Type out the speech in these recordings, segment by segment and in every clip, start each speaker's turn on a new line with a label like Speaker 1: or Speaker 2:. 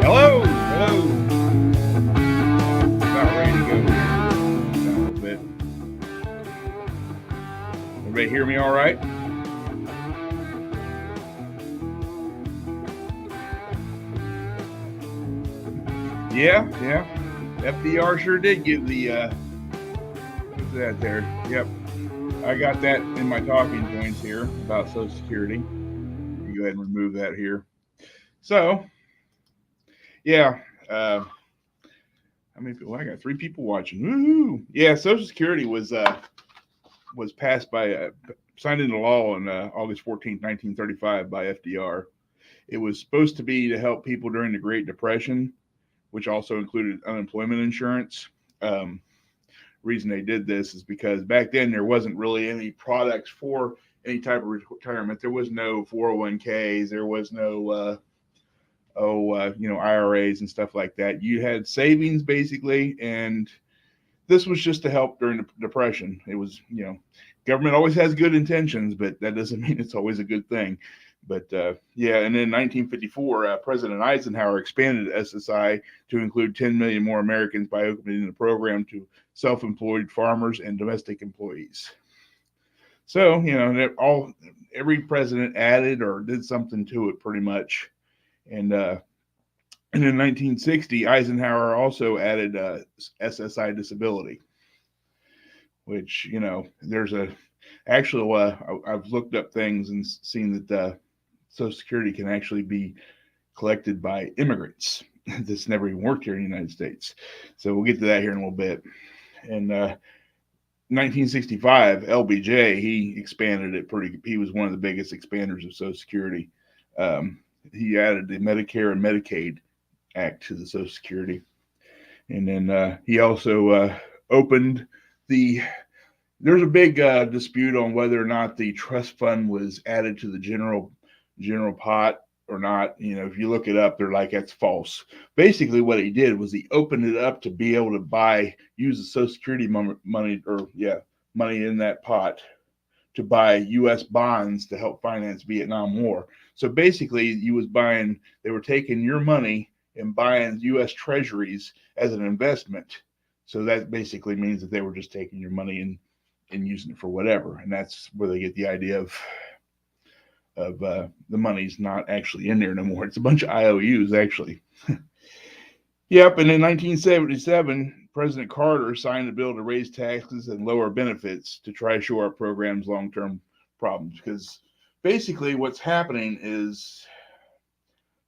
Speaker 1: Hello, hello. About ready to go here. A little bit. Everybody hear me all right? Yeah. FDR sure did give the what's that there? Yep. I got that in my talking points here about Social Security. You go ahead and remove that here. So, yeah. How many people? Well, I got 3 people watching. Woo! Yeah, Social Security was was passed signed into law on August 14th, 1935 by FDR. It was supposed to be to help people during the Great Depression, which also included unemployment insurance. Reason they did this is because back then there wasn't really any products for any type of retirement. There was no 401ks. There was no IRAs and stuff like that. You had savings basically, and this was just to help during the Depression. It was, government always has good intentions, but that doesn't mean it's always a good thing. But and then in 1954, President Eisenhower expanded SSI to include 10 million more Americans by opening the program to self-employed farmers and domestic employees. So, every president added or did something to it pretty much. And in 1960, Eisenhower also added SSI disability, which, there's I've looked up things and seen that Social Security can actually be collected by immigrants that's never even worked here in the United States. So we'll get to that here in a little bit. And 1965, LBJ, he expanded it he was one of the biggest expanders of Social Security. He added the Medicare and Medicaid Act to the Social Security. And then he also opened there's a big dispute on whether or not the trust fund was added to the general pot or not. If you look it up, they're like, that's false. Basically what he did was he opened it up to be able to use the Social Security money in that pot to buy U.S. bonds to help finance Vietnam War. So basically they were taking your money and buying U.S. treasuries as an investment. So that basically means that they were just taking your money and using it for whatever. And that's where they get the idea of the money's not actually in there no more. It's a bunch of IOUs, actually. Yep. And in 1977, President Carter signed a bill to raise taxes and lower benefits to try to shore up programs' long-term problems. Because basically what's happening is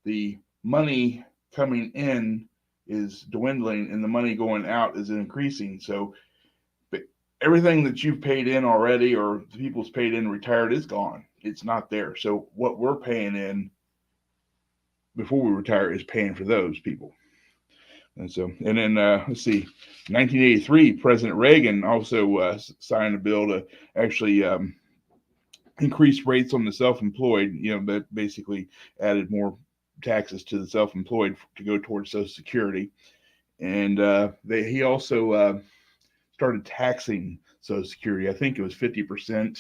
Speaker 1: the money coming in is dwindling and the money going out is increasing. So everything that you've paid in already or the people's paid in retired is gone. It's not there. So what we're paying in before we retire is paying for those people. And then let's see, 1983, President Reagan also signed a bill to actually increase rates on the self-employed. That basically added more taxes to the self-employed to go towards Social Security. And he also started taxing Social Security. I think it was 50%,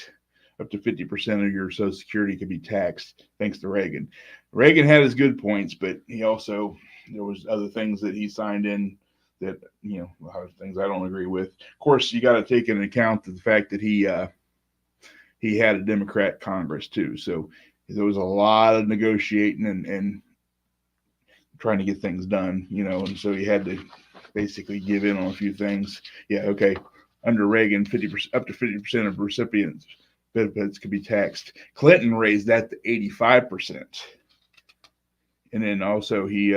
Speaker 1: up to 50% of your Social Security could be taxed, thanks to Reagan. Reagan had his good points, but there was other things that he signed in that, a lot of things I don't agree with. Of course, you got to take into account the fact that he had a Democrat Congress too. So there was a lot of negotiating and trying to get things done, and so he had to basically give in on a few things. Yeah, okay. Under Reagan, up to 50% of recipients' benefits could be taxed. Clinton raised that to 85%. And then also he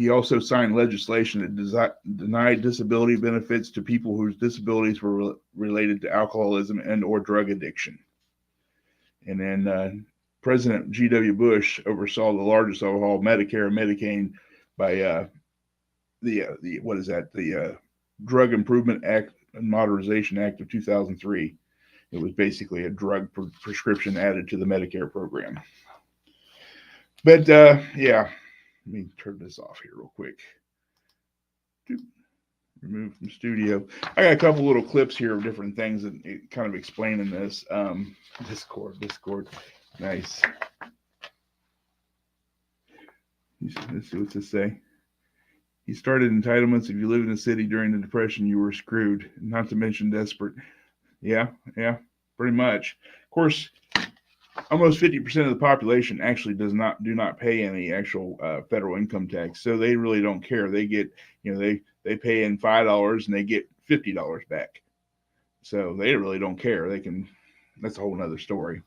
Speaker 1: also signed legislation that denied disability benefits to people whose disabilities were related to alcoholism and or drug addiction. And then President G.W. Bush oversaw the largest overhaul of Medicare and Medicaid by the Drug Improvement Act and Modernization Act of 2003. It was basically a drug prescription added to the Medicare program. But let me turn this off here real quick. Remove from studio. I got a couple little clips here of different things that kind of explaining this. Discord. Nice. Let's see what's this say. He started entitlements. If you live in a city during the Depression, you were screwed. Not to mention desperate. Yeah, pretty much. Of course, almost 50% of the population actually do not pay any actual federal income tax, so they really don't care. They get, they pay in $5 and they get $50 back, so they really don't care. That's a whole nother story.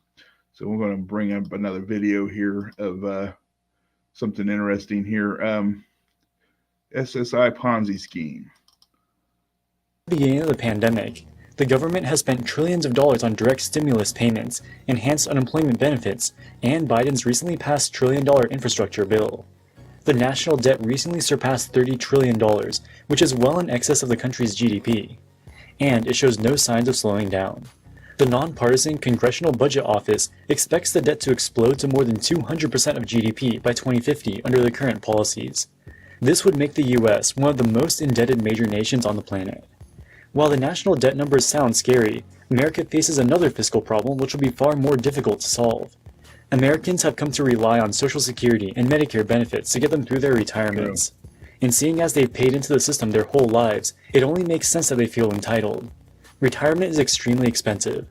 Speaker 1: So we're going to bring up another video here of something interesting here. SSI Ponzi scheme.
Speaker 2: At the beginning of the pandemic, The government has spent trillions of dollars on direct stimulus payments, enhanced unemployment benefits, and Biden's recently passed trillion-dollar infrastructure bill. The national debt recently surpassed $30 trillion, which is well in excess of the country's GDP, and it shows no signs of slowing down. The nonpartisan Congressional Budget Office expects the debt to explode to more than 200% of GDP by 2050 under the current policies. This would make the US one of the most indebted major nations on the planet. While the national debt numbers sound scary, America faces another fiscal problem which will be far more difficult to solve. Americans have come to rely on Social Security and Medicare benefits to get them through their retirements. And seeing as they've paid into the system their whole lives, it only makes sense that they feel entitled. Retirement is extremely expensive.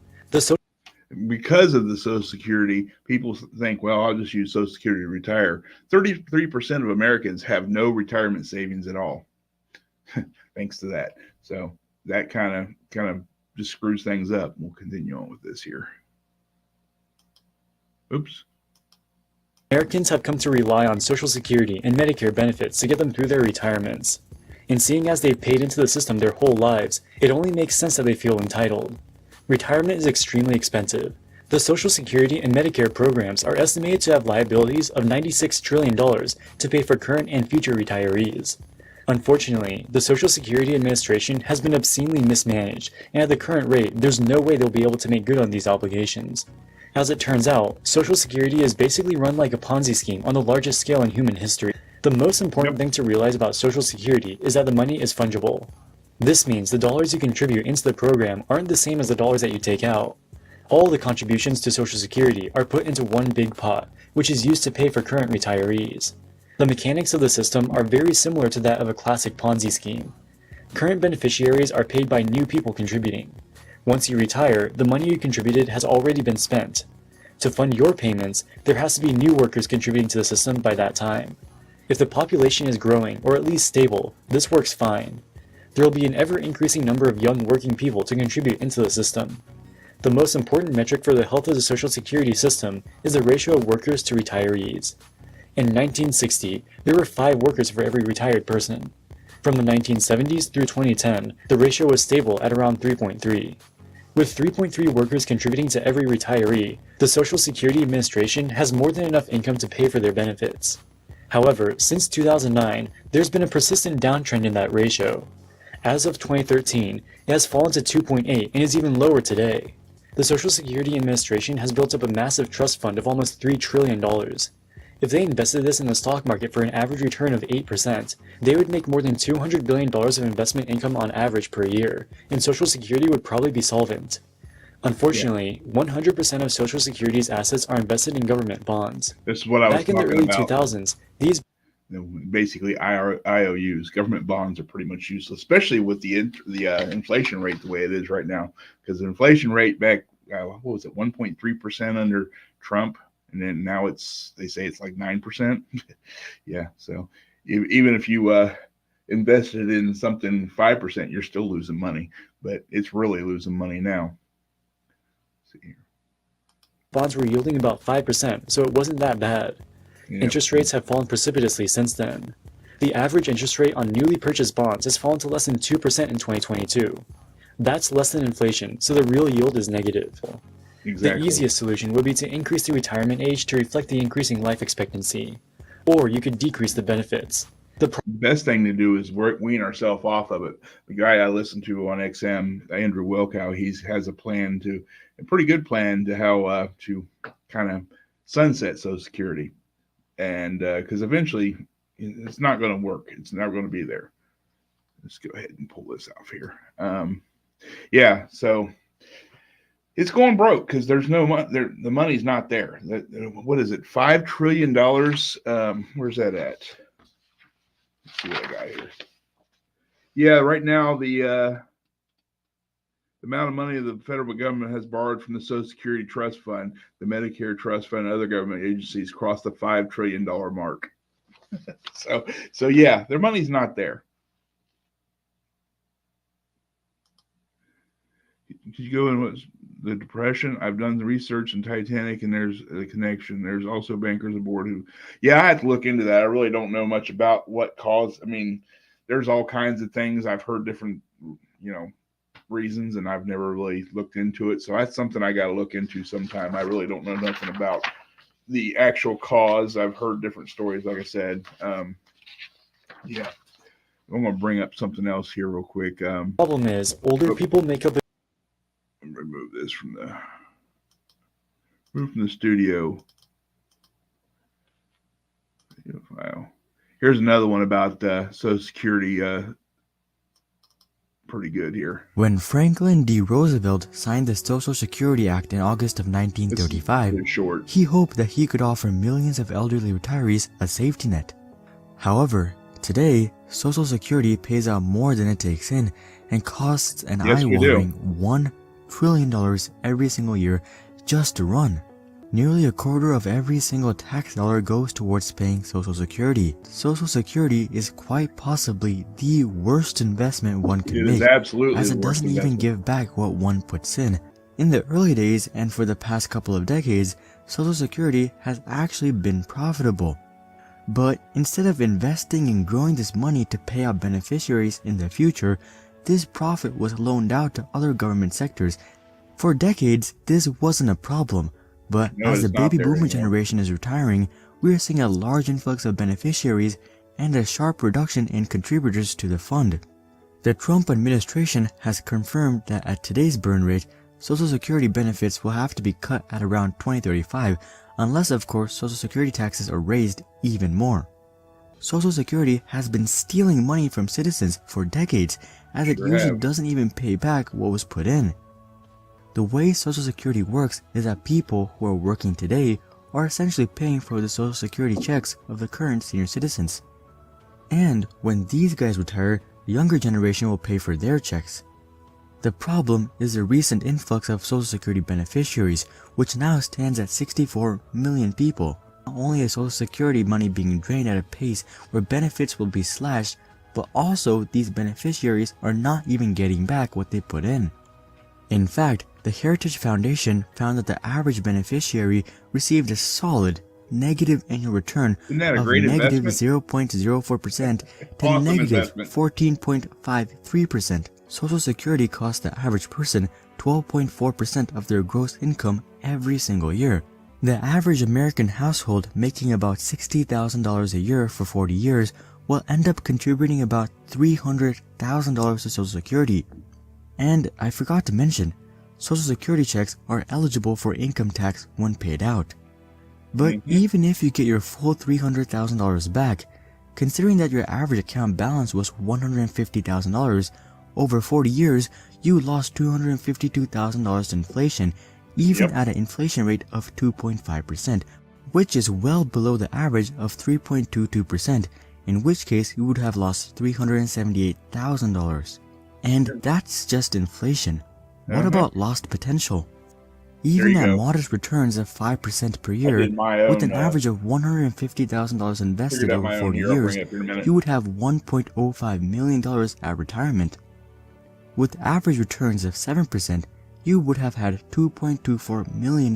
Speaker 1: Because of the Social Security, people think, well, I'll just use Social Security to retire. 33% of Americans have no retirement savings at all, thanks to that. So that kind of just screws things up. We'll continue on with this here. Oops.
Speaker 2: Americans have come to rely on Social Security and Medicare benefits to get them through their retirements. And seeing as they've paid into the system their whole lives, it only makes sense that they feel entitled. Retirement is extremely expensive. The Social Security and Medicare programs are estimated to have liabilities of $96 trillion to pay for current and future retirees. Unfortunately, the Social Security Administration has been obscenely mismanaged, and at the current rate, there's no way they'll be able to make good on these obligations. As it turns out, Social Security is basically run like a Ponzi scheme on the largest scale in human history. The most important thing to realize about Social Security is that the money is fungible. This means the dollars you contribute into the program aren't the same as the dollars that you take out. All the contributions to Social Security are put into one big pot, which is used to pay for current retirees. The mechanics of the system are very similar to that of a classic Ponzi scheme. Current beneficiaries are paid by new people contributing. Once you retire, the money you contributed has already been spent. To fund your payments, there has to be new workers contributing to the system by that time. If the population is growing, or at least stable, this works fine. There will be an ever-increasing number of young working people to contribute into the system. The most important metric for the health of the Social Security system is the ratio of workers to retirees. In 1960, there were 5 workers for every retired person. From the 1970s through 2010, the ratio was stable at around 3.3. With 3.3 workers contributing to every retiree, the Social Security Administration has more than enough income to pay for their benefits. However, since 2009, there's been a persistent downtrend in that ratio. As of 2013, it has fallen to 2.8 and is even lower today. The Social Security Administration has built up a massive trust fund of almost $3 trillion. If they invested this in the stock market for an average return of 8%, they would make more than $200 billion of investment income on average per year, and Social Security would probably be solvent. Unfortunately, 100% of Social Security's assets are invested in government bonds.
Speaker 1: This is what I was
Speaker 2: talking about. Back in the early 2000s, these
Speaker 1: basically IOUs, government bonds, are pretty much useless, especially with the inflation rate the way it is right now. Because the inflation rate back, what was it, 1.3% under Trump, and then now they say it's like 9%. Yeah, so even if you invested in something 5%, you're still losing money, but it's really losing money now. Let's see here.
Speaker 2: Bonds were yielding about 5%, so it wasn't that bad. Yep. Interest rates have fallen precipitously since then. The average interest rate on newly purchased bonds has fallen to less than 2% in 2022. That's less than inflation, so the real yield is negative. Exactly. The easiest solution would be to increase the retirement age to reflect the increasing life expectancy. Or you could decrease the benefits. The
Speaker 1: best thing to do is wean ourselves off of it. The guy I listen to on XM, Andrew Wilkow, he has a pretty good plan to how to kind of sunset Social Security. And because eventually it's not going to work. It's not going to be there. Let's go ahead and pull this off here. Yeah, so it's going broke because there's no money. The money's not there. What is it? $5 trillion. Where's that at? Let's see what I got here. Yeah, right now the amount of money the federal government has borrowed from the Social Security Trust Fund, the Medicare Trust Fund, and other government agencies crossed the $5 trillion mark. so yeah, their money's not there. Did you go in the Depression? I've done the research in Titanic, and there's a connection. There's also bankers aboard who, yeah, I had to look into that. I really don't know much about what caused. I mean, there's all kinds of things. I've heard different, reasons, and I've never really looked into it. So that's something I got to look into sometime. I really don't know nothing about the actual cause. I've heard different stories, like I said. Yeah, I'm gonna bring up something else here real quick.
Speaker 2: Problem is, older people make up
Speaker 1: Remove this from the studio video file. Here's another one about Social Security. Pretty good here.
Speaker 3: When Franklin D. Roosevelt signed the Social Security Act in August of 1935, he hoped that he could offer millions of elderly retirees a safety net. However, today, Social Security pays out more than it takes in and costs an eye-watering $1 trillion every single year just to run. Nearly a quarter of every single tax dollar goes towards paying Social Security. Social Security is quite possibly the worst investment one can make, as it doesn't even give back what one puts in. In the early days and for the past couple of decades, Social Security has actually been profitable. But instead of investing and growing this money to pay out beneficiaries in the future, this profit was loaned out to other government sectors. For decades, this wasn't a problem. But as the baby boomer generation is retiring, we are seeing a large influx of beneficiaries and a sharp reduction in contributors to the fund. The Trump administration has confirmed that at today's burn rate, Social Security benefits will have to be cut at around 2035, unless of course Social Security taxes are raised even more. Social Security has been stealing money from citizens for decades, as it usually doesn't even pay back what was put in. The way Social Security works is that people who are working today are essentially paying for the Social Security checks of the current senior citizens. And when these guys retire, the younger generation will pay for their checks. The problem is the recent influx of Social Security beneficiaries, which now stands at 64 million people. Not only is Social Security money being drained at a pace where benefits will be slashed, but also these beneficiaries are not even getting back what they put in. In fact, the Heritage Foundation found that the average beneficiary received a solid negative annual return of negative 0.04% to negative 14.53%. Social Security costs the average person 12.4% of their gross income every single year. The average American household making about $60,000 a year for 40 years will end up contributing about $300,000 to Social Security. And I forgot to mention, Social Security checks are eligible for income tax when paid out. But even if you get your full $300,000 back, considering that your average account balance was $150,000, over 40 years, you lost $252,000 to inflation, even at an inflation rate of 2.5%, which is well below the average of 3.22%, in which case you would have lost $378,000. And that's just inflation. What about lost potential? Even at modest returns of 5% per year, with an average of $150,000 invested over 40 years, you would have $1.05 million at retirement. With average returns of 7%, you would have had $2.24 million.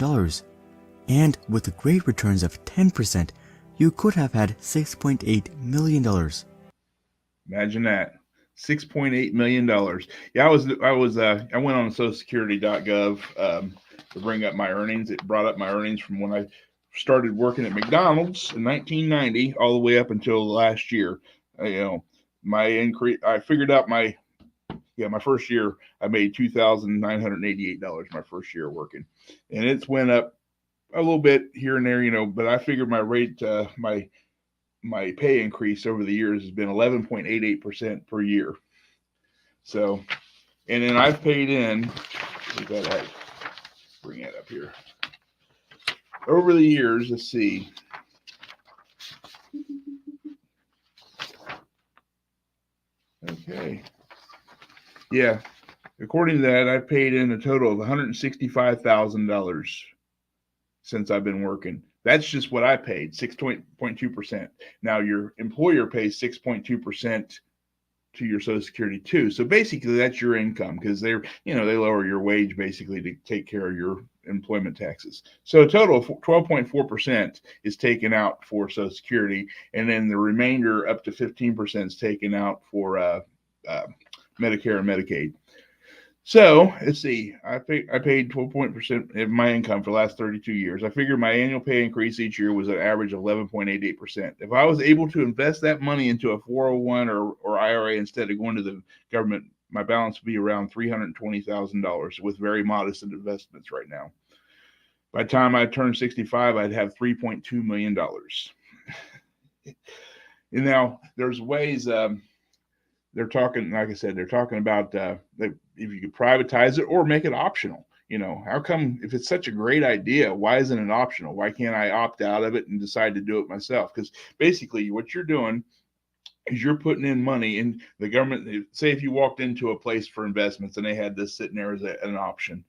Speaker 3: And with great returns of 10%, you could have had $6.8 million.
Speaker 1: Imagine that. $6.8 million. Yeah, I went on socialsecurity.gov to bring up my earnings. It brought up my earnings from when I started working at McDonald's in 1990 all the way up until last year. My increase, I figured out my first year I made $2,988 my first year working, and it's went up a little bit here and there, but I figured my rate, my pay increase over the years has been 11.88% per year. So, and then I've paid in, bring it up here. Over the years, let's see. Okay. Yeah. According to that, I paid in a total of $165,000 since I've been working. That's just what I paid, 6.2%. Now your employer pays 6.2% to your Social Security too. So basically that's your income, because they lower your wage basically to take care of your employment taxes. So a total of 12.4% is taken out for Social Security, and then the remainder up to 15% is taken out for Medicare and Medicaid. So let's see. I paid 12% of my income for the last 32 years. I figured my annual pay increase each year was an average of 11.88%. If I was able to invest that money into a 401 or IRA instead of going to the government, my balance would be around $320,000 with very modest investments right now. By the time I turned 65, I'd have $3.2 million. And now there's ways. They're talking, like I said, they're talking about if you could privatize it or make it optional. How come if it's such a great idea, why isn't it optional? Why can't I opt out of it and decide to do it myself? Because basically what you're doing is you're putting in money in the government. Say if you walked into a place for investments and they had this sitting there as an option.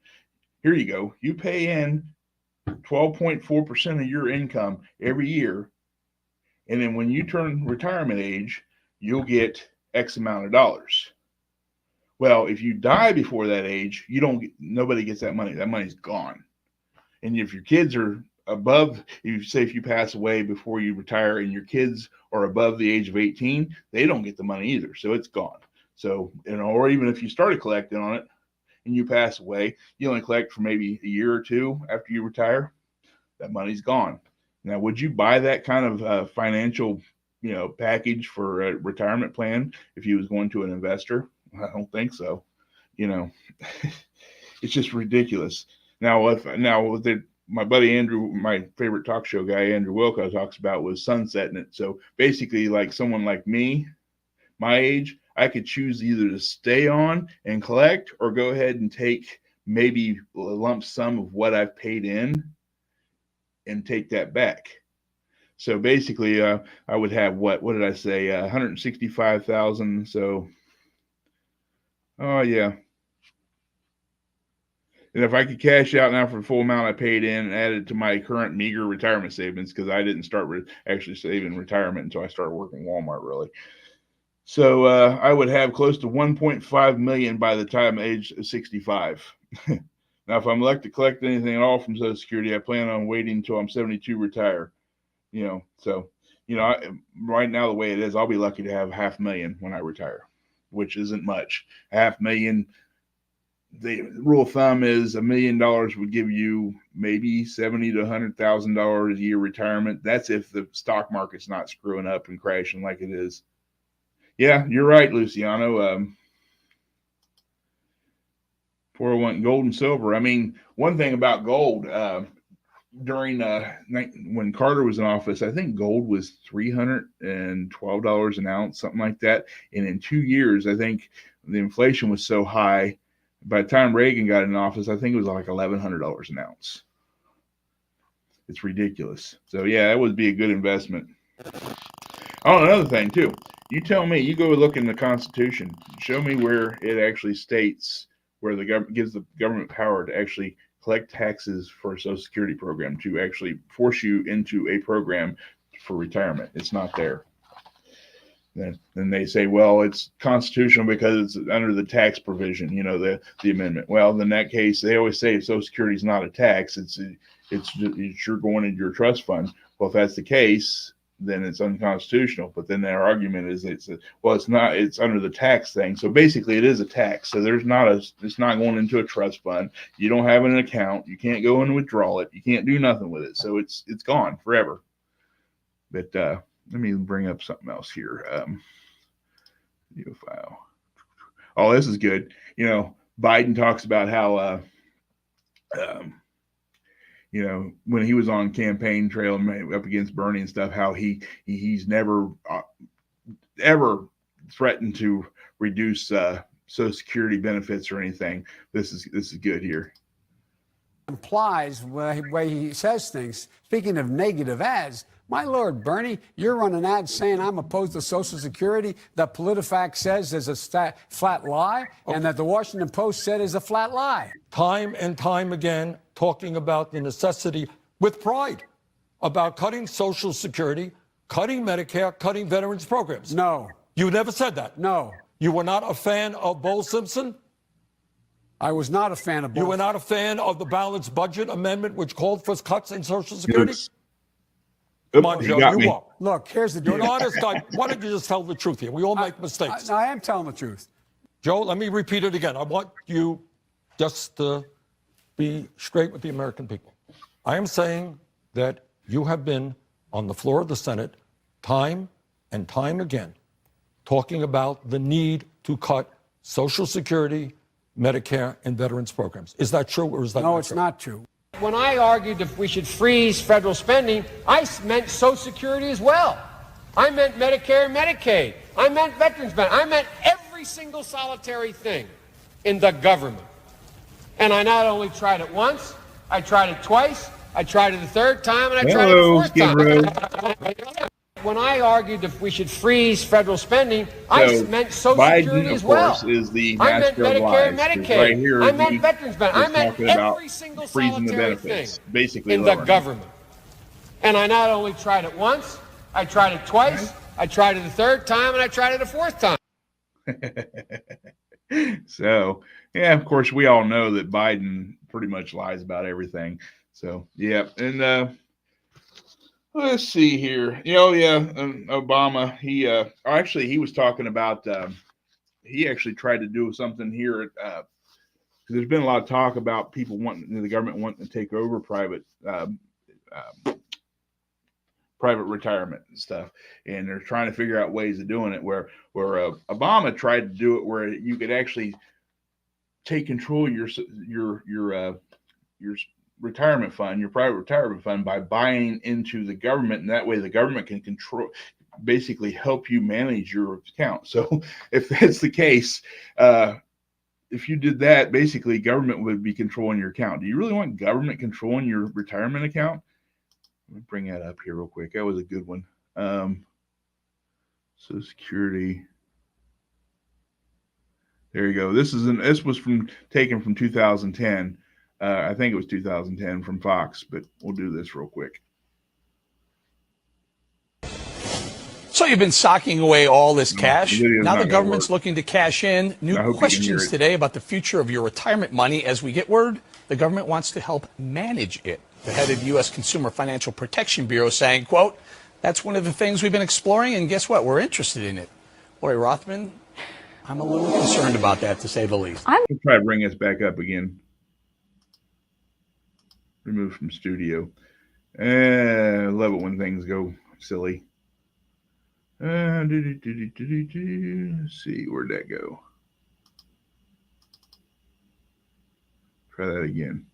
Speaker 1: Here you go. You pay in 12.4% of your income every year. And then when you turn retirement age, you'll get X amount of dollars. Well, if you die before that age, nobody gets that money. That money's gone. And if your kids are above, if you pass away before you retire and your kids are above the age of 18, they don't get the money either. So it's gone. So, or even if you started collecting on it and you pass away, you only collect for maybe a year or two after you retire, that money's gone. Now, would you buy that kind of financial package for a retirement plan if you was going to an investor? I don't think so. It's just ridiculous. Now, my buddy Andrew, my favorite talk show guy, Andrew Wilco, talks about was sunsetting it. So basically, like someone like me, my age, I could choose either to stay on and collect or go ahead and take maybe a lump sum of what I've paid in and take that back. So basically, I would have what did I say? 165,000. So, oh yeah. And if I could cash out now for the full amount I paid in and add it to my current meager retirement savings, because I didn't start actually saving retirement until I started working at Walmart, really. So I would have close to 1.5 million by the time age 65. Now, if I'm elected to collect anything at all from Social Security, I plan on waiting until I'm 72 to retire. So right now the way it is, I'll be lucky to have $500,000 when I retire, which isn't much. $500,000. The rule of thumb is $1 million would give you maybe $70,000 to $100,000 a year retirement. That's if the stock market's not screwing up and crashing like it is. Yeah, you're right, Luciano. 401 gold and silver. I mean, one thing about gold, during when Carter was in office, I think gold was $312 an ounce, something like that. And in 2 years, I think the inflation was so high. By the time Reagan got in office, I think it was like $1,100 an ounce. It's ridiculous. So yeah, that would be a good investment. Oh, another thing too. You tell me. You go look in the Constitution. Show me where it actually states where the government gives the government power to actually collect taxes for a Social Security program, to actually force you into a program for retirement. It's not there. Then they say, well, it's constitutional because it's under the tax provision, the amendment. Well, in that case, they always say Social Security is not a tax. It's you're going into your trust fund. Well, if that's the case, then it's unconstitutional. But then their argument is it's not. It's under the tax thing. So basically, it is a tax. So it's not going into a trust fund. You don't have an account. You can't go and withdraw it. You can't do nothing with it. So it's gone forever. But let me bring up something else here. New file. Oh, this is good. Biden talks about how when he was on campaign trail up against Bernie and stuff, how he's never ever threatened to reduce Social Security benefits or anything. This is good here.
Speaker 4: Implies the way he says things. Speaking of negative ads, my Lord, Bernie, you're running ads saying I'm opposed to Social Security that PolitiFact says is a flat lie, and that the Washington Post said is a flat lie.
Speaker 5: Time and time again, talking about the necessity, with pride, about cutting Social Security, cutting Medicare, cutting veterans programs.
Speaker 4: No.
Speaker 5: You never said that.
Speaker 4: No.
Speaker 5: You were not a fan of Bo Simpson?
Speaker 4: I was not a fan of Bo.
Speaker 5: You were not a fan of the balanced budget amendment, which called for cuts in Social Security?
Speaker 1: Oops.
Speaker 5: Come on, Joe, you are.
Speaker 4: Look, here's the deal.
Speaker 5: You're an honest guy. Why don't you just tell the truth here? We all make mistakes.
Speaker 4: I am telling the truth.
Speaker 5: Joe, let me repeat it again. I want you just to be straight with the American people. I am saying that you have been on the floor of the Senate time and time again talking about the need to cut Social Security, Medicare, and veterans programs. Is that true or is that not true?
Speaker 4: No, it's not true.
Speaker 6: When I argued that we should freeze federal spending, I meant Social Security as well. I meant Medicare and Medicaid. I meant veterans benefits. I meant every single solitary thing in the government. And I not only tried it once, I tried it twice, I tried it a third time, and I tried it a fourth time. When I argued that we should freeze federal spending, I meant Social Security as well.
Speaker 1: Is the
Speaker 6: I meant Medicare and Medicaid.
Speaker 1: Right here,
Speaker 6: I meant veterans benefits. I meant every single solitary thing
Speaker 1: basically
Speaker 6: in the government. And I not only tried it once, I tried it twice, I tried it a third time, and I tried it a fourth time.
Speaker 1: So, yeah, of course, we all know that Biden pretty much lies about everything. So, yeah. And let's see here. Obama, he was talking about, he actually tried to do something here. There's been a lot of talk about people the government wanting to take over private retirement and stuff, and they're trying to figure out ways of doing it where Obama tried to do it where you could actually take control of your retirement fund, your private retirement fund, by buying into the government, and that way the government can basically help you manage your account. So if that's the case, if you did that, basically government would be controlling your account. Do you really want government controlling your retirement account? Let me bring that up here real quick. That was a good one. Social Security. There you go. This was taken from 2010. I think it was 2010 from Fox, but we'll do this real quick.
Speaker 7: So you've been socking away all this cash. Now the government's looking to cash in. New questions today about the future of your retirement money as we get word the government wants to help manage it. The head of the U.S. Consumer Financial Protection Bureau saying, quote, that's one of the things we've been exploring, and guess what? We're interested in it. Lori Rothman, I'm a little concerned about that, to say the least.
Speaker 1: I'll try to bring us back up again. Remove from studio. I love it when things go silly. Let's see, where'd that go? Try that again.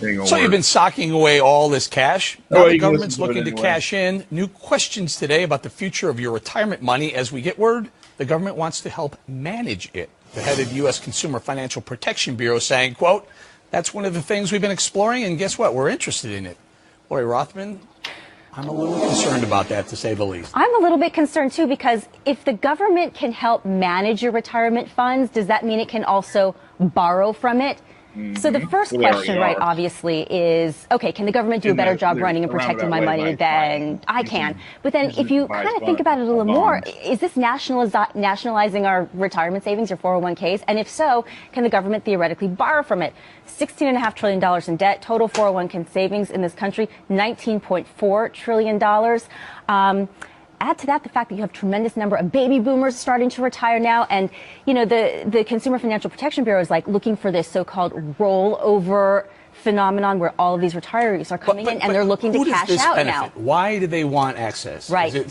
Speaker 7: So you've been socking away all this cash. Now the government's looking to cash in. New questions today about the future of your retirement money as we get word the government wants to help manage it. The head of the U.S. Consumer Financial Protection Bureau saying, quote, that's one of the things we've been exploring, and guess what? We're interested in it. Lori Rothman, I'm a little concerned about that, to say the least.
Speaker 8: I'm a little bit concerned, too, because if the government can help manage your retirement funds, does that mean it can also borrow from it? So the first question, right, obviously, is, okay, can the government do a better job running and protecting my money than I can? But then if you kind of think about it a little more, is this nationalizing our retirement savings, your 401ks? And if so, can the government theoretically borrow from it? $16.5 trillion in debt, total 401k savings in this country, $19.4 trillion. Add to that the fact that you have a tremendous number of baby boomers starting to retire now. And, you know, the Consumer Financial Protection Bureau is like looking for this so-called rollover phenomenon where all of these retirees are coming in and they're looking to cash out now.
Speaker 7: Why do they want access?
Speaker 8: Right.
Speaker 7: I'm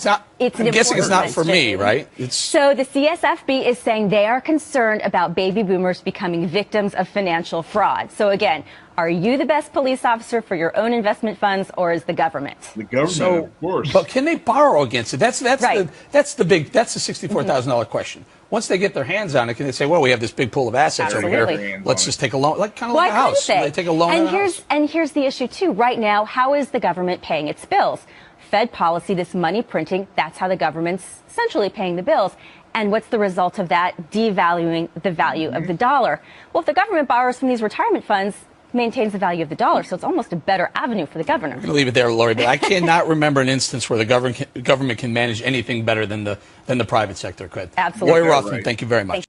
Speaker 7: guessing it's not for me, right?
Speaker 8: So the CSFB is saying they are concerned about baby boomers becoming victims of financial fraud. So again, are you the best police officer for your own investment funds, or is the government?
Speaker 1: The government, of course.
Speaker 7: But can they borrow against it? That's the $64,000 question. Once they get their hands on it, can they say, well, we have this big pool of assets over here. Let's just take a loan, like a house. They take a loan on a house.
Speaker 8: And here's the issue, too. Right now, how is the government paying its bills? Fed policy, this money printing, that's how the government's essentially paying the bills. And what's the result of that? Devaluing the value of the dollar. Well, if the government borrows from these retirement funds, maintains the value of the dollar, so it's almost a better avenue for the governor.
Speaker 7: I'm going to leave it there, Lori, but I cannot remember an instance where the government can manage anything better than the private sector could.
Speaker 8: Absolutely.
Speaker 7: Lori Rothman, thank you very much.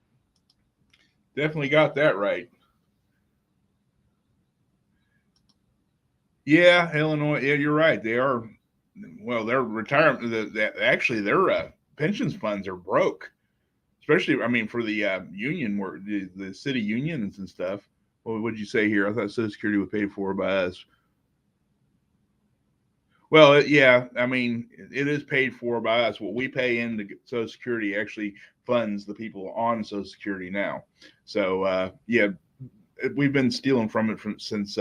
Speaker 1: Definitely got that right. Yeah, Illinois. Yeah, you're right. They are. Well, their retirement. Actually, their pensions funds are broke. As especially, I mean, for the union work, the city unions and stuff. What would you say here? I thought Social Security was paid for by us. Well, yeah, I mean, it is paid for by us. What we pay into Social Security actually funds the people on Social Security now. So, yeah, we've been stealing from it since.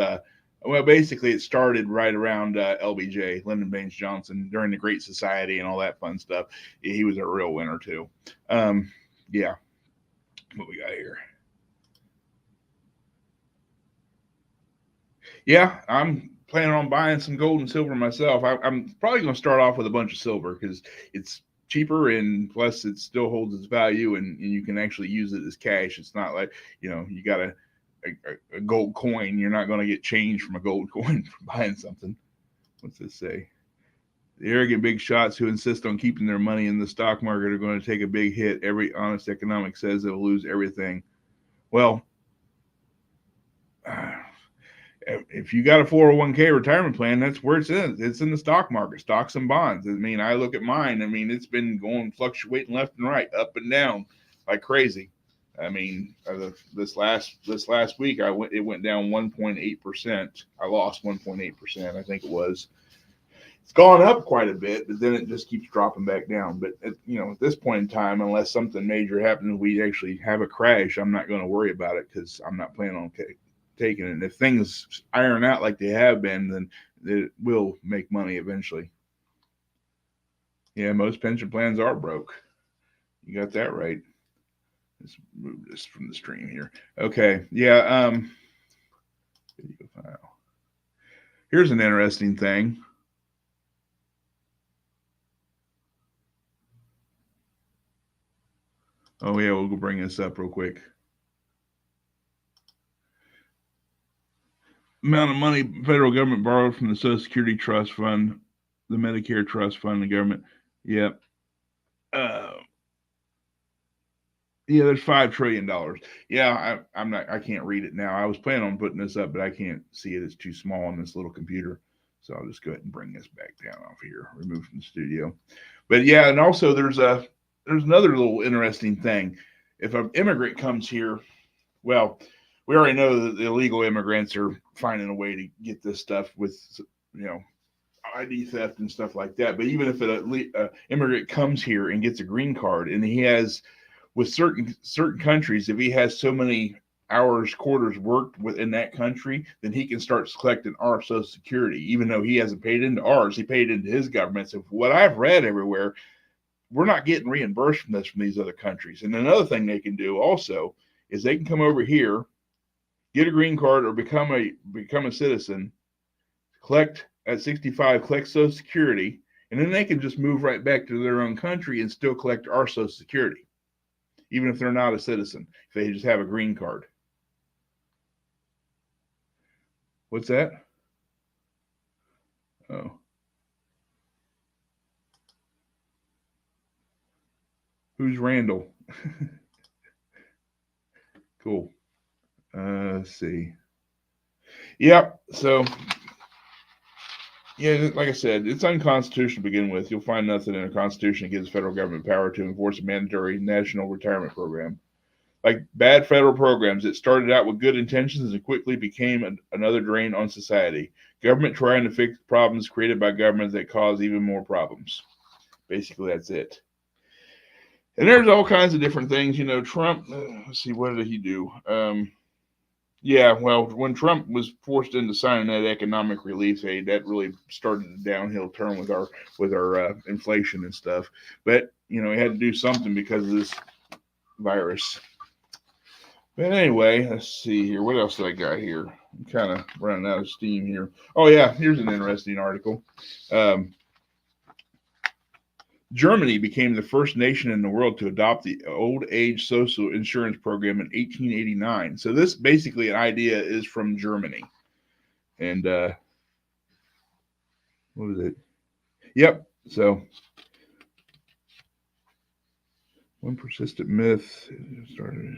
Speaker 1: Well, basically, it started right around LBJ, Lyndon Baines Johnson, during the Great Society and all that fun stuff. He was a real winner too. Yeah, what we got here? Yeah, I'm planning on buying some gold and silver myself. I'm probably going to start off with a bunch of silver because it's cheaper and plus it still holds its value and you can actually use it as cash. It's not like, you got a gold coin. You're not going to get change from a gold coin for buying something. What's this say? The arrogant big shots who insist on keeping their money in the stock market are going to take a big hit. Every honest economic says they'll lose everything. Well, if you got a 401k retirement plan, that's where it's in. It's in the stock market, stocks and bonds. I mean, I look at mine. I mean, it's been going fluctuating left and right, up and down like crazy. I mean, this last week, it went down 1.8%. I lost 1.8%. I think it was. It's gone up quite a bit, but then it just keeps dropping back down. But at this point in time, unless something major happens, we actually have a crash, I'm not going to worry about it because I'm not planning on taking it. And if things iron out like they have been, then it will make money eventually. Yeah, most pension plans are broke. You got that right. Let's move this from the stream here. Okay. Yeah. Video file. Here's an interesting thing. Oh yeah, we'll go bring this up real quick. Amount of money federal government borrowed from the Social Security Trust Fund, the Medicare Trust Fund, the government. Yep. Yeah, there's $5 trillion. Yeah, I can't read it now. I was planning on putting this up, but I can't see it. It's too small on this little computer. So I'll just go ahead and bring this back down off here, remove from the studio. But yeah, and also there's another little interesting thing. If an immigrant comes here, well, we already know that the illegal immigrants are finding a way to get this stuff with, ID theft and stuff like that. But even if an immigrant comes here and gets a green card and he has, with certain countries, if he has so many hours, quarters worked within that country, then he can start collecting our Social Security, even though he hasn't paid into ours. He paid into his government. So what I've read everywhere, we're not getting reimbursed from this from these other countries. And another thing they can do also is they can come over here, get a green card or become a citizen, collect at 65, collect Social Security, and then they can just move right back to their own country and still collect our Social Security, even if they're not a citizen, if they just have a green card. What's that? Oh. Who's Randall? Cool. Let's see. Yep. So, yeah, like I said, it's unconstitutional to begin with. You'll find nothing in the Constitution that gives the federal government power to enforce a mandatory national retirement program. Like bad federal programs, it started out with good intentions and quickly became another drain on society. Government trying to fix problems created by governments that cause even more problems. Basically, that's it. And there's all kinds of different things. Trump, let's see, what did he do? Yeah, well, when Trump was forced into signing that economic relief aid, that really started a downhill turn with our inflation and stuff. But, he had to do something because of this virus. But anyway, let's see here. What else did I got here? I'm kind of running out of steam here. Oh, yeah, here's an interesting article. Germany became the first nation in the world to adopt the old age social insurance program in 1889. So this basically an idea is from Germany. And what was it? Yep. So one persistent myth started.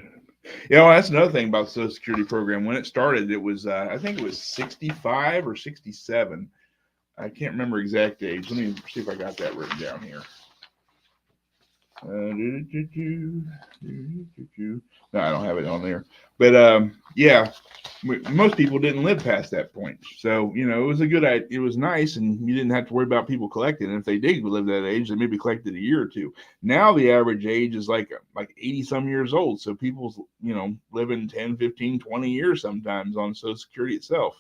Speaker 1: That's another thing about the Social Security program. When it started, it was I think it was 65 or 67. I can't remember exact age. Let me see if I got that written down here. No, I don't have it on there. But yeah, most people didn't live past that point. So, you know, it was a good idea. It was nice, and you didn't have to worry about people collecting. And if they did live that age, they maybe collected a year or two. Now the average age is like 80 some years old. So people's, you know, living 10, 15, 20 years sometimes on Social Security itself.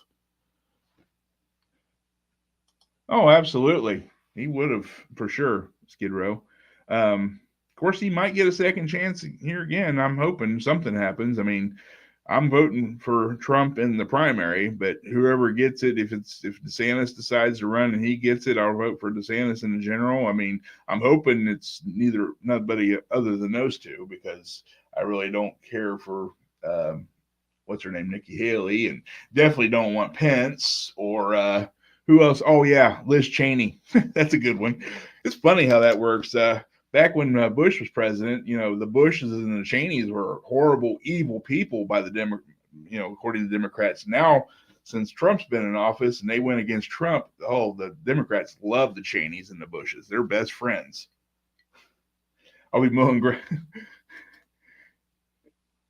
Speaker 1: Oh, absolutely. He would have for sure, Skid Row. Of course, he might get a second chance here again. I'm hoping something happens. I mean, I'm voting for Trump in the primary, but whoever gets it, if DeSantis decides to run and he gets it, I'll vote for DeSantis in the general. I mean, I'm hoping it's nobody other than those two, because I really don't care for what's her name, Nikki Haley, and definitely don't want Pence or who else? Oh yeah, Liz Cheney. That's a good one. It's funny how that works. Back when Bush was president, you know, the Bushes and the Cheneys were horrible, evil people by the according to Democrats. Now, since Trump's been in office and they went against Trump, the Democrats love the Cheneys and the Bushes. They're best friends. I'll be mowing grass.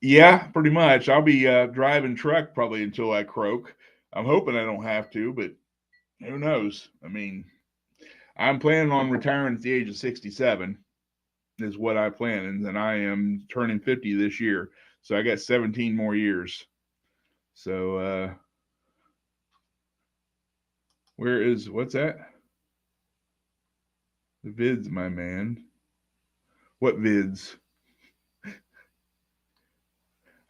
Speaker 1: Yeah, pretty much. I'll be driving truck probably until I croak. I'm hoping I don't have to, but who knows? I mean, I'm planning on retiring at the age of 67 is what I plan. And I am turning 50 this year. So I got 17 more years. So what's that? The vids, my man. What vids?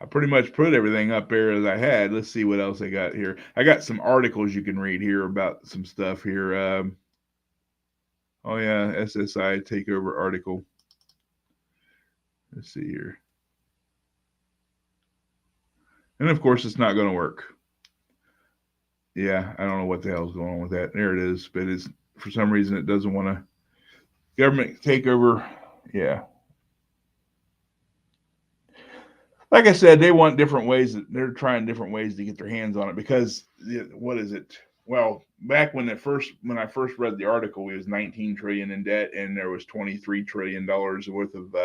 Speaker 1: I pretty much put everything up there as I had. Let's see what else I got here. I got some articles you can read here about some stuff here. Oh yeah, SSI takeover article. Let's see here. And of course, it's not going to work. Yeah, I don't know what the hell's going on with that. There it is. But it's for some reason it doesn't want to. Government takeover. Yeah. Like I said, they want different ways. They're trying different ways to get their hands on it because what is it? Well, back when I first read the article, it was 19 trillion in debt, and there was 23 trillion dollars worth of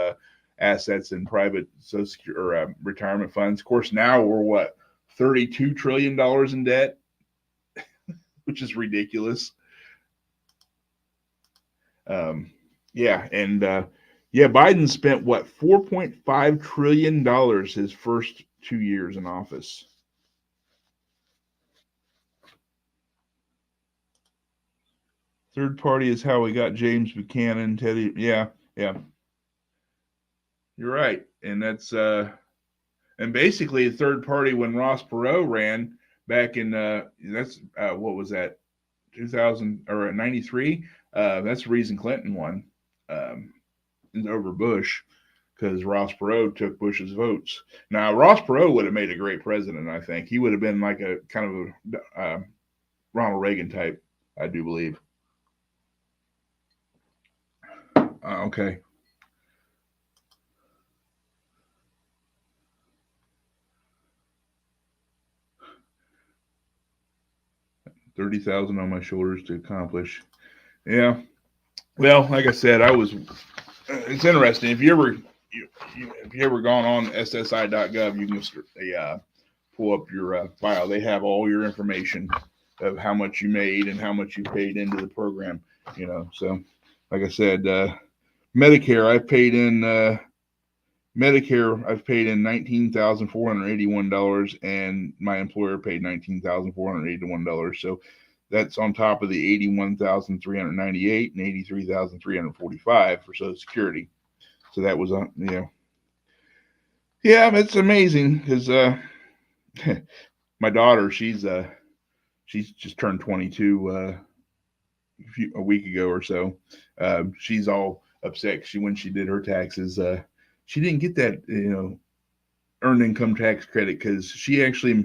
Speaker 1: assets in private Social Security or retirement funds. Of course, now we're what, 32 trillion dollars in debt, which is ridiculous. Yeah, and Biden spent what, $4.5 trillion his first 2 years in office. Third party is how we got James Buchanan, Teddy. Yeah. You're right. And that's and basically the third party when Ross Perot ran back in what was that? 2000 or 93. That's the reason Clinton won over Bush, because Ross Perot took Bush's votes. Now Ross Perot would have made a great president. I think he would have been like a kind of a Ronald Reagan type, I do believe. Okay. $30,000 on my shoulders to accomplish. Yeah. Well, like I said, it's interesting. If you ever gone on SSI.gov, you can pull up your file. They have all your information of how much you made and how much you paid into the program. You know, so like I said, Medicare, I've paid in $19,481, and my employer paid $19,481. So that's on top of the $81,398 and $83,345 for Social Security. So that was yeah, it's amazing because my daughter, she's just turned 22 a week ago or so. She's all upset. When she did her taxes, she didn't get that earned income tax credit because she actually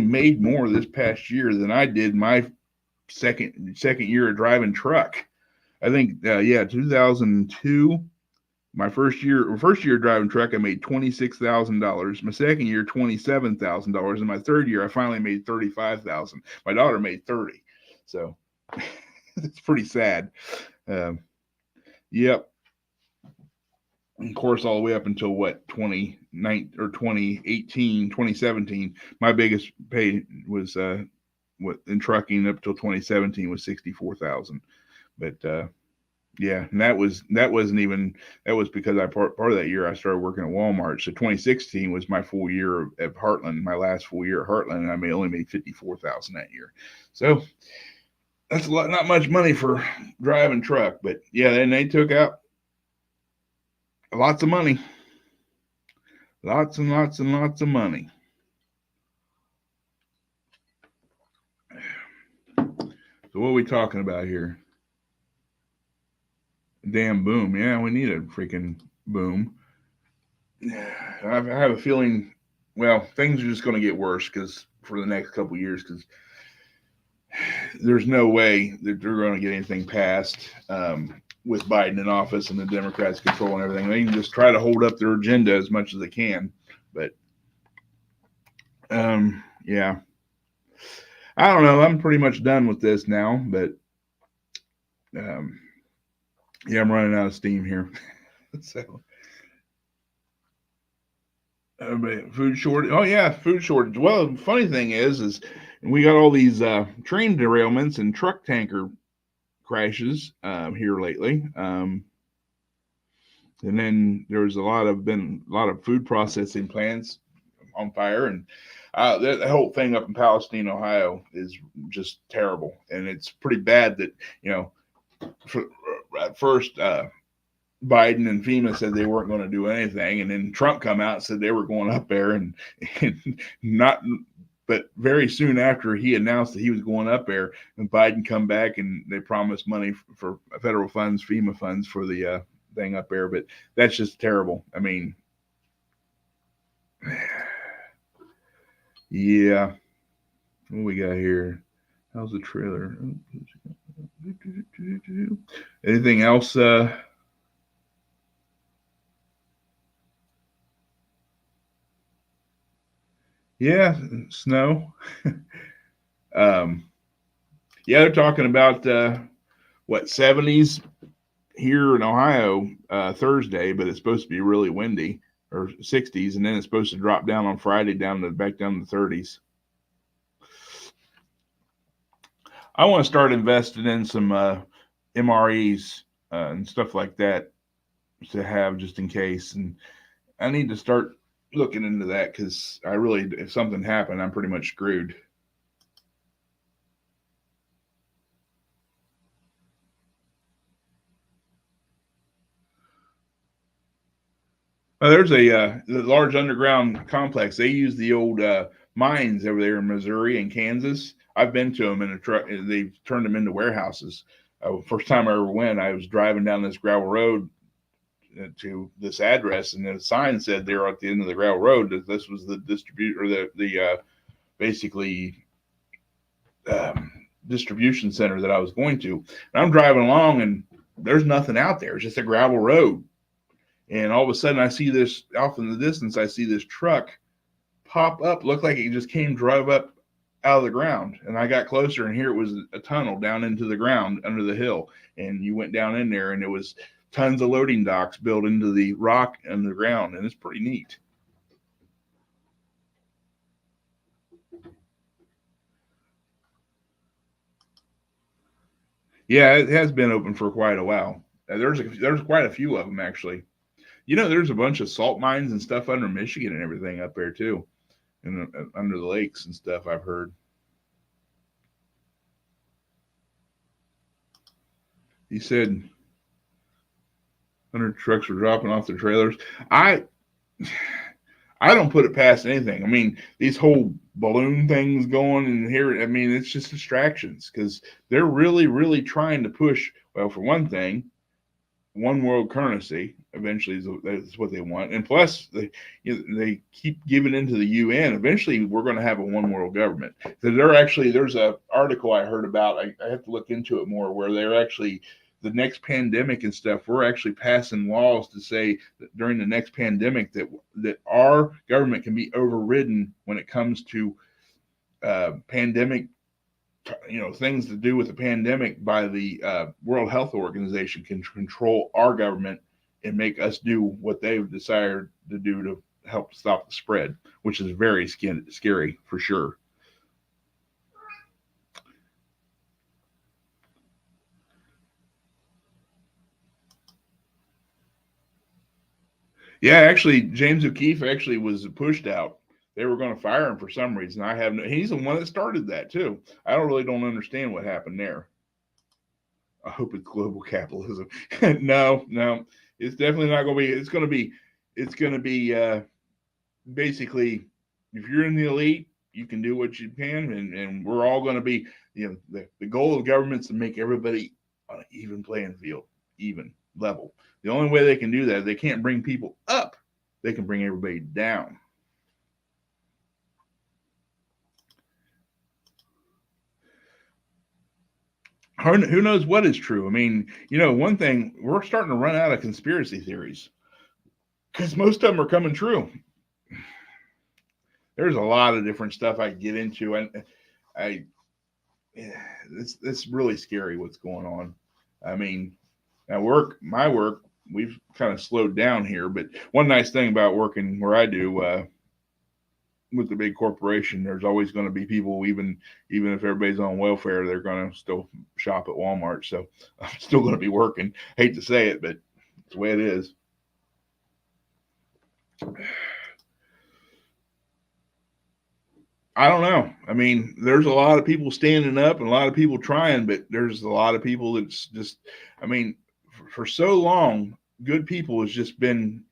Speaker 1: made more this past year than I did my second year of driving truck. I think 2002. My first year driving truck, I made $26,000. My second year, $27,000, and my third year, I finally made $35,000. My daughter made $30,000, so it's pretty sad. Yep. of course, all the way up until what 2019 or 2018, 2017. My biggest pay was what in trucking up till 2017 was 64,000. But yeah, and that wasn't even that was because I part of that year I started working at Walmart. So 2016 was my full year at Heartland, my last full year at Heartland, and I only made 54,000 that year. So that's a lot, not much money for driving truck, but yeah, then they took out lots of money, lots and lots and lots of money. So what are we talking about here? Damn boom. Yeah, we need a freaking boom. I have a feeling, well, things are just going to get worse because for the next couple of years, because there's no way that they're going to get anything passed with Biden in office and the Democrats controlling everything. They can just try to hold up their agenda as much as they can. But yeah, I don't know. I'm pretty much done with this now, but yeah, I'm running out of steam here. So food shortage. Oh yeah, food shortage. Well, the funny thing is we got all these train derailments and truck tanker crashes here lately. And then there was a lot of food processing plants on fire, and the whole thing up in Palestine, Ohio, is just terrible. And it's pretty bad that at first Biden and FEMA said they weren't going to do anything, and then Trump come out and said they were going up there, and not. But very soon after he announced that he was going up there, and Biden come back and they promised money for federal funds, FEMA funds for the thing up there. But that's just terrible. I mean, yeah. What we got here? How's the trailer? Anything else? Yeah, snow. Yeah, they're talking about what 70s here in Ohio Thursday, but it's supposed to be really windy, or 60s, and then it's supposed to drop down on Friday back down to the 30s. I want to start investing in some MREs and stuff like that to have just in case, and I need to start looking into that because I really, if something happened, I'm pretty much screwed. There's a large underground complex. They use the old mines over there in Missouri and Kansas. I've been to them in a truck. They've turned them into warehouses. First time I ever went, I was driving down this gravel road to this address, and the sign said there at the end of the gravel road that this was the distributor, or the basically distribution center that I was going to. And I'm driving along, and there's nothing out there. It's just a gravel road. And all of a sudden, I see this off in the distance. I see this truck pop up, look like it just drive up out of the ground. And I got closer, and here it was a tunnel down into the ground under the hill. And you went down in there, and it was tons of loading docks built into the rock and the ground, and it's pretty neat. Yeah, it has been open for quite a while. There's quite a few of them actually. There's a bunch of salt mines and stuff under Michigan and everything up there too, and under the lakes and stuff, I've heard. He said 100 trucks were dropping off their trailers. I don't put it past anything. I mean, these whole balloon things going in here, I mean, it's just distractions because they're really, really trying to push, well, for one thing, one world currency eventually that's what they want, and plus they keep giving into the UN. Eventually we're going to have a one world government. So there's a article I heard about, I have to look into it more, where they're actually, the next pandemic and stuff, we're actually passing laws to say that during the next pandemic that our government can be overridden when it comes to pandemic, things to do with the pandemic by the World Health Organization can control our government and make us do what they've decided to do to help stop the spread, which is very scary for sure. Yeah, actually, James O'Keefe actually was pushed out. They were going to fire him for some reason. He's the one that started that too. I don't understand what happened there. I hope it's global capitalism. No, it's definitely not going to be. It's going to be basically, if you're in the elite, you can do what you can, and we're all going to be, the goal of government is to make everybody on an even playing field, even level. The only way they can do that is they can't bring people up. They can bring everybody down. Who knows what is true? I mean, one thing, we're starting to run out of conspiracy theories because most of them are coming true. There's a lot of different stuff I get into, and it's really scary what's going on. I mean, at my work, we've kind of slowed down here, but one nice thing about working where I do with the big corporation, there's always going to be people, even if everybody's on welfare, they're going to still shop at Walmart. So I'm still going to be working. Hate to say it, but it's the way it is. I don't know. I mean, there's a lot of people standing up and a lot of people trying, but there's a lot of people that's just, I mean, for so long, good people has just been,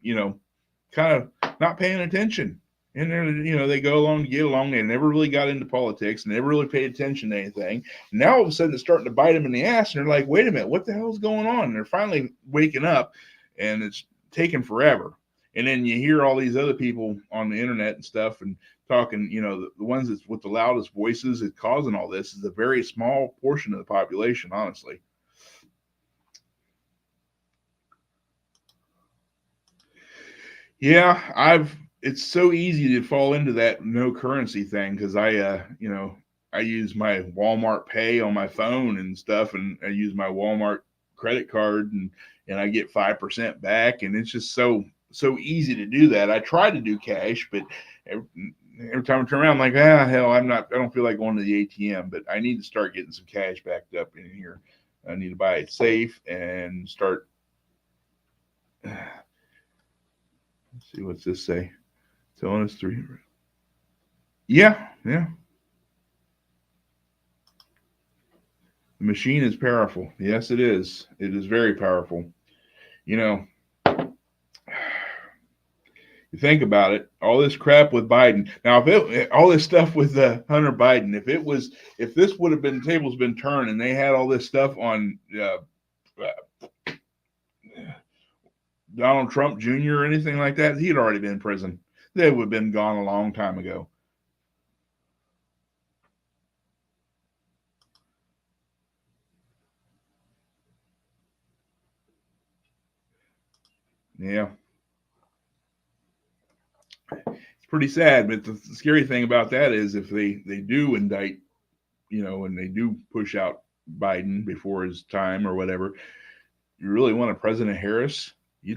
Speaker 1: kind of not paying attention. And they're, they go along to get along. They never really got into politics and never really paid attention to anything. Now all of a sudden it's starting to bite them in the ass, and they're like, wait a minute, what the hell is going on? And they're finally waking up, and it's taken forever. And then you hear all these other people on the internet and stuff and talking, the ones that's with the loudest voices that's causing all this is a very small portion of the population, honestly. Yeah, it's so easy to fall into that no currency thing because I use my Walmart Pay on my phone and stuff, and I use my Walmart credit card, and I get 5% back, and it's just so easy to do that. I try to do cash, but every time I turn around, I'm like, hell, I don't feel like going to the ATM, but I need to start getting some cash backed up in here. I need to buy a safe and start. Let's see, what's this say? Telling us 300. Yeah. The machine is powerful. Yes, it is. It is very powerful. You think about it, all this crap with Biden. Now, all this stuff with Hunter Biden, if this would have been, tables been turned and they had all this stuff on Donald Trump Jr. or anything like that, he'd already been in prison. They would have been gone a long time ago. Yeah. It's pretty sad, but the scary thing about that is if they do indict, and they do push out Biden before his time or whatever, you really want a President Harris?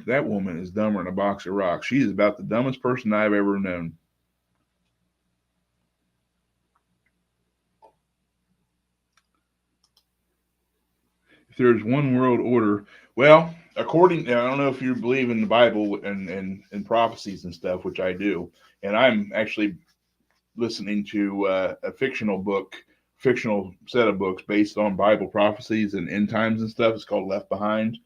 Speaker 1: That woman is dumber than a box of rocks. She is about the dumbest person I've ever known. If there's one world order, well, I don't know if you believe in the Bible and prophecies and stuff, which I do, and I'm actually listening to a fictional set of books based on Bible prophecies and end times and stuff. It's called Left Behind.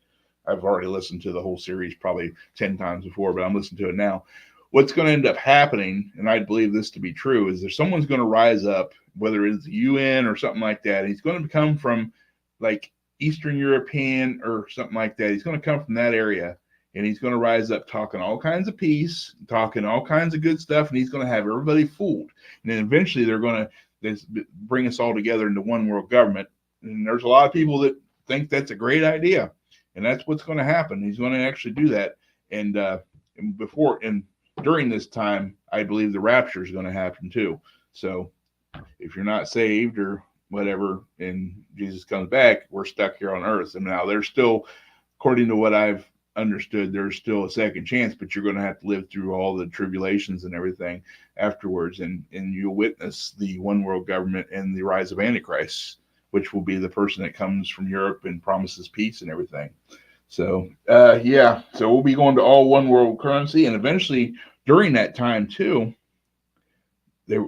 Speaker 1: I've already listened to the whole series probably 10 times before, but I'm listening to it now. What's going to end up happening, and I believe this to be true, is there's someone's going to rise up, whether it's the UN or something like that. He's going to come from like Eastern European or something like that. He's going to come from that area, and he's going to rise up talking all kinds of peace, talking all kinds of good stuff, and he's going to have everybody fooled. And then eventually they're going to bring us all together into one world government. And there's a lot of people that think that's a great idea. And that's what's going to happen. He's going to actually do that. And during this time, I believe the rapture is going to happen too. So if you're not saved or whatever, and Jesus comes back, we're stuck here on earth. And now there's still, according to what I've understood there's still a second chance, but you're going to have to live through all the tribulations and everything afterwards, and you'll witness the one world government and the rise of Antichrist, which will be the person that comes from Europe and promises peace and everything. So yeah, so we'll be going to all one world currency, and eventually during that time too, there,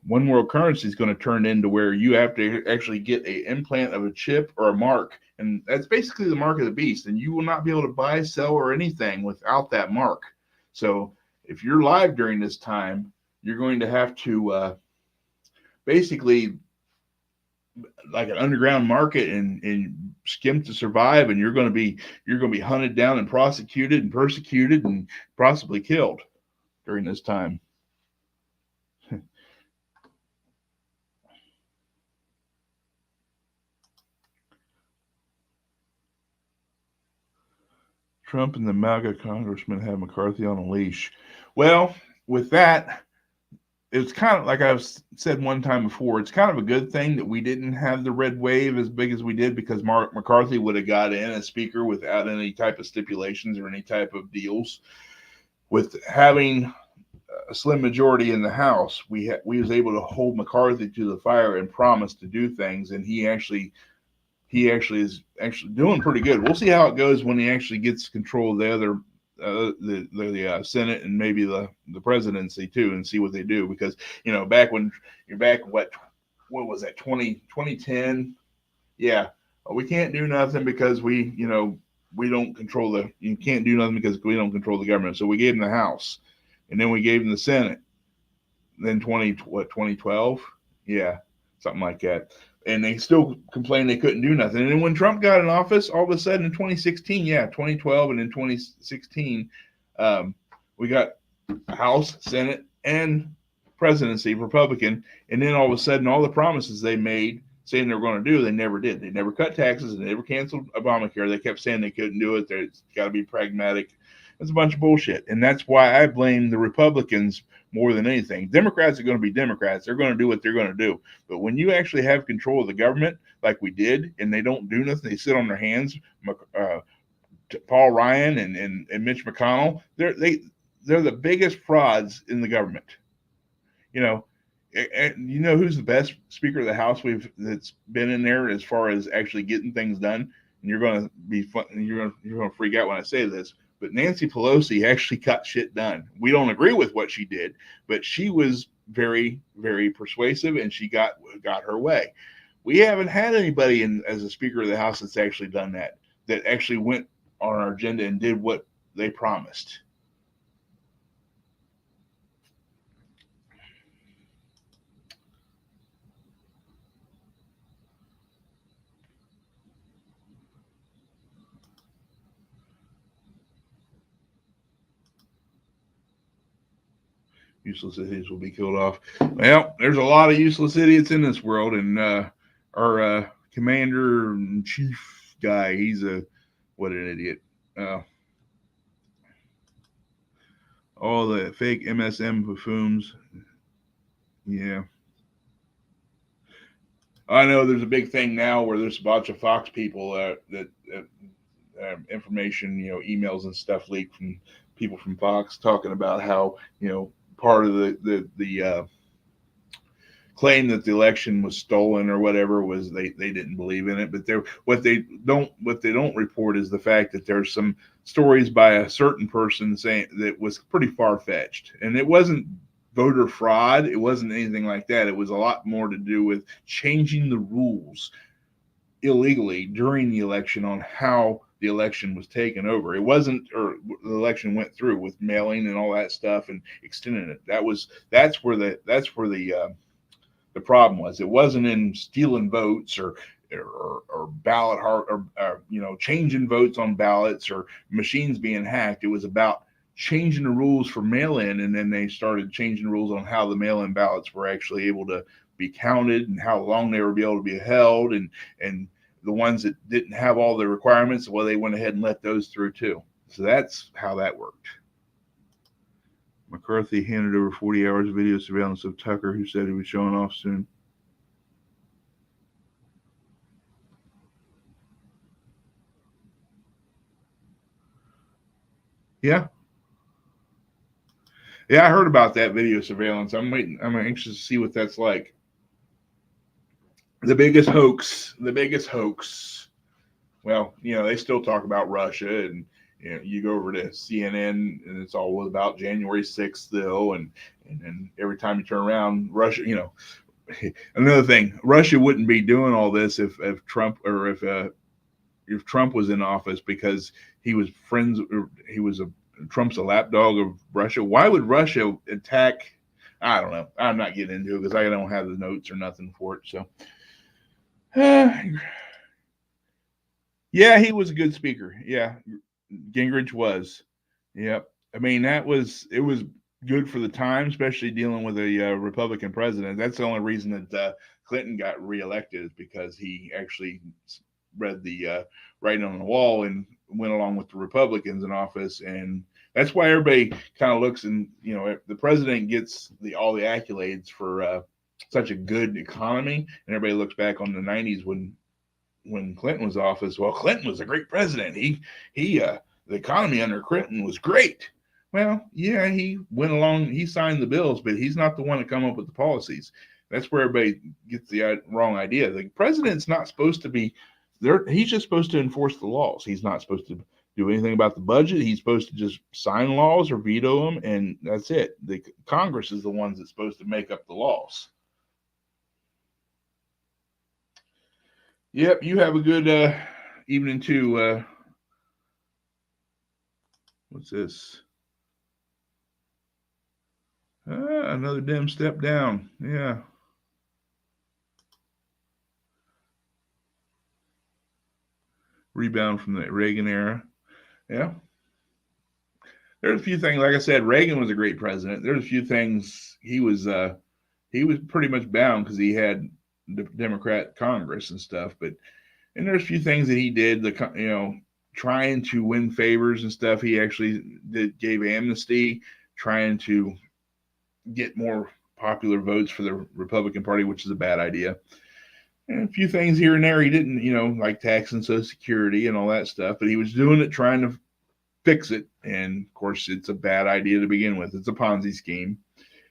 Speaker 1: one world currency is going to turn into where you have to actually get a implant of a chip or a mark, and that's basically the mark of the beast, and you will not be able to buy, sell, or anything without that mark. So if you're live during this time, you're going to have to basically like an underground market and skim to survive, and you're going to be hunted down and prosecuted and persecuted and possibly killed during this time. Trump and the MAGA congressman have McCarthy on a leash. Well, with that, it's kind of like I've said one time before, it's kind of a good thing that we didn't have the red wave as big as we did, because McCarthy would have got in as speaker without any type of stipulations or any type of deals. With having a slim majority in the House, we was able to hold McCarthy to the fire and promise to do things, and he actually is doing pretty good. We'll see how it goes when he actually gets control of the other the Senate and maybe the presidency too, and see what they do, because back when you're back what was that 2010, yeah, we can't do nothing because we don't control you can't do nothing because we don't control the government. So we gave him the House, and then we gave him the Senate. Then 2012, yeah, something like that. And they still complained they couldn't do nothing. And then when Trump got in office, all of a sudden in 2016, 2012 and in 2016, we got House, Senate, and presidency Republican. And then all of a sudden, all the promises they made saying they were going to do, they never did. They never cut taxes. They never canceled Obamacare. They kept saying they couldn't do it. It's got to be pragmatic. It's a bunch of bullshit. And that's why I blame the Republicans more than anything. Democrats are going to be Democrats. They're going to do what they're going to do. But when you actually have control of the government, like we did, and they don't do nothing, they sit on their hands. Paul Ryan and Mitch McConnell, they're the biggest frauds in the government. And you know who's the best Speaker of the House that's been in there as far as actually getting things done? And you're going to be fun. You're going to freak out when I say this. But Nancy Pelosi actually got shit done. We don't agree with what she did, but she was very, very persuasive, and she got her way. We haven't had anybody as a Speaker of the House that's actually done that actually went on our agenda and did what they promised. Useless idiots will be killed off. Well, there's a lot of useless idiots in this world, and our commander in chief guy, he's what an idiot. All the fake MSM buffoons. Yeah. I know there's a big thing now where there's a bunch of Fox people that information, emails and stuff leaked from people from Fox talking about how, part of the claim that the election was stolen or whatever was they didn't believe in it. But what they don't report is the fact that there's some stories by a certain person saying that was pretty far-fetched, and it wasn't voter fraud. It wasn't anything like that. It was a lot more to do with changing the rules illegally during the election on how the election was taken over. It wasn't, or the election went through with mailing and all that stuff and extending it. That's where the problem was. It wasn't in stealing votes or ballot or changing votes on ballots or machines being hacked. It was about changing the rules for mail-in, and then they started changing the rules on how the mail-in ballots were actually able to be counted and how long they were able to be held, and the ones that didn't have all the requirements, well, they went ahead and let those through too. So that's how that worked. McCarthy handed over 40 hours of video surveillance of Tucker, who said he was showing off soon. Yeah. Yeah, I heard about that video surveillance. I'm waiting. I'm anxious to see what that's like. The biggest hoax. The biggest hoax. Well, they still talk about Russia, and you go over to CNN, and it's all about January 6th still, and then every time you turn around, Russia. Another thing, Russia wouldn't be doing all this if Trump or if Trump was in office, because he was friends. Trump's a lapdog of Russia. Why would Russia attack? I don't know. I'm not getting into it because I don't have the notes or nothing for it. So, yeah, he was a good speaker. Yeah, Gingrich was. Yep. I mean, it was good for the time, especially dealing with a Republican president. That's the only reason that Clinton got reelected, is because he actually read the writing on the wall and went along with the Republicans in office. And that's why everybody kind of looks, and if the president gets all the accolades for such a good economy, and everybody looks back on the 90s when Clinton was in office. Well, Clinton was a great president. The economy under Clinton was great. Well, yeah, he went along, he signed the bills, but he's not the one to come up with the policies. That's where everybody gets the wrong idea. The president's not supposed to be there. He's just supposed to enforce the laws. He's not supposed to do anything about the budget. He's supposed to just sign laws or veto them, and that's it. The Congress is the ones that's supposed to make up the laws. Yep, you have a good evening too. What's this? Another dim step down. Yeah. Rebound from the Reagan era. Yeah. There's a few things, like I said, Reagan was a great president. There's a few things he was pretty much bound because he had the Democrat Congress and stuff. And there's a few things that he did, trying to win favors and stuff. He actually gave amnesty, trying to get more popular votes for the Republican Party, which is a bad idea. And a few things here and there he didn't, like tax and Social Security and all that stuff, but he was doing it, trying to fix it. And of course, it's a bad idea to begin with. It's a Ponzi scheme.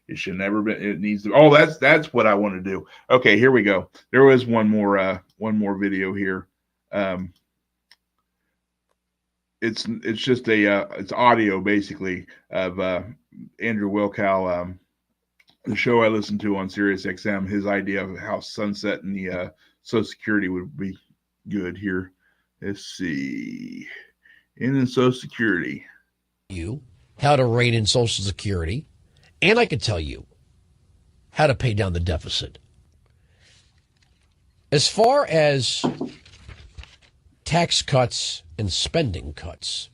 Speaker 1: It should never be. It needs to. Oh, that's what I want to do. Okay, here we go. There was one more video here. It's just it's audio basically of Andrew Wilkow, the show I listened to on Sirius XM. His idea of how sunset and the Social Security would be good here. Let's see. In Social Security.
Speaker 9: You how to rein in Social Security, and I could tell you how to pay down the deficit. As far as tax cuts and spending cuts,